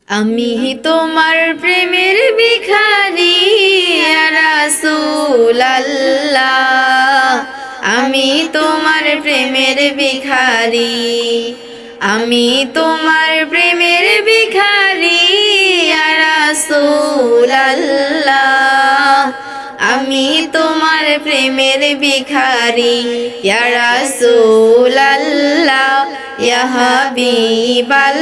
আমি তোমার প্রেমের ভিখারি ইয়া রাসূলুল্লাহ। আমি তোমার প্রেমের ভিখারি, আমি তোমার প্রেমের ভিখারি ইয়া রাসূলুল্লাহ। আমি তোমার প্রেমের ভিখারি ইয়া রাসূলুল্লাহ, ইয়া হাবিবাল্লাহ।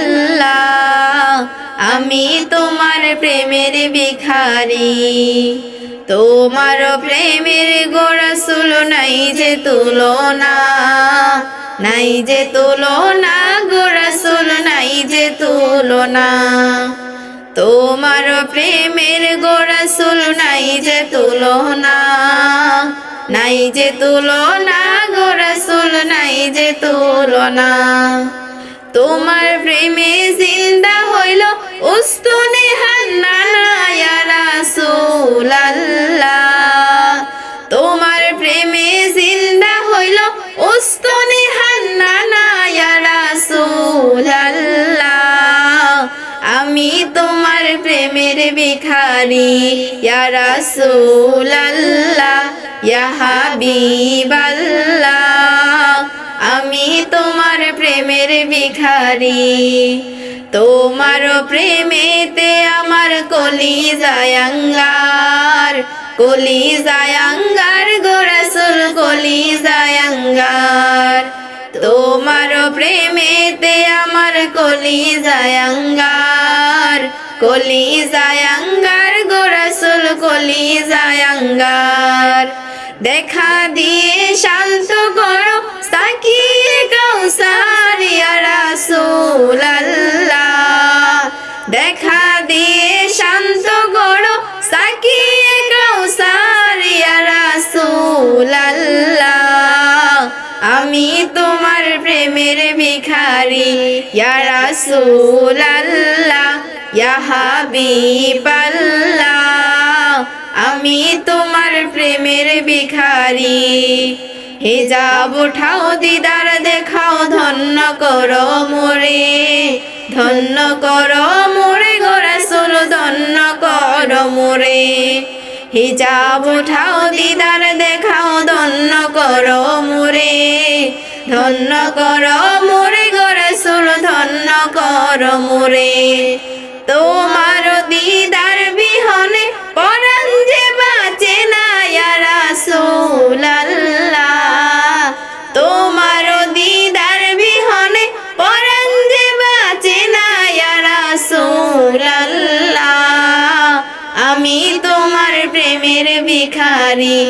আমি তোমার প্রেমের ভিখারি। তোমার প্রেমের গো রাসূল নাই যে তুলনা, নাই যে তুলনা গো রাসূল নাই যে তুলনা। তোমার প্রেমের গো রাসূল নাই যে তুলনা, নাই যে তুলনা গো রাসূল নাই যে তুলনা। তোমার প্রেমে জিন্দা হইল উস্তুনে হান্নানা ইয়া রাসূলুল্লাহ। তোমার প্রেমে জিন্দা হইল উস্তুনে হান্নানা ইয়া রাসূলুল্লাহ। আমি তোমার প্রেমের ভিখারি ইয়া রাসূলুল্লাহ, ইয়া হাবিবাল্লাহ। আমি তোমার প্রেমের ভিখারি। তোমার প্রেমেতে আমার কলিজায় আঙ্গার, কলিজায় আঙ্গার গো রাসূল কলিজায় আঙ্গার। তোমার প্রেমেতে আমার কলিজায় আঙ্গার, কলিজায় আঙ্গার গো রাসূল কলিজায় আঙ্গার। দেখা দিয়ে শান্ত করো সাকিয়ে কাউসার ইয়া রাসূলুল্লাহ। দেখা দিয়ে শান্ত করো সাকিয়ে কাউসার ইয়া রাসূলুল্লাহ। আমি তোমার প্রেমের ভিখারি ইয়া রাসূলুল্লাহ, ইয়া হাবিবাল্লাহ। আমি তোমার প্রেমের ভিখারি। হিজাব উঠাও দিদার দেখাও ধন্য করো মোরে, ধন্য করো মোরে গো রাসূল ধন্য করো মোরে। হিজাব উঠাও দিদার দেখাও ধন্য করো মোরে, ধন্য করো মোরে গো রাসূল ধন্য করো মোরে। তোমার দিদার বিহনে পরাণ যে বাঁচে না ইয়া রাসূলুল্লাহ। তোমার দিদার বিহনে পরাণ যে বাঁচে না ইয়া রাসূলুল্লাহ। আমি তোমার প্রেমের ভিখারি।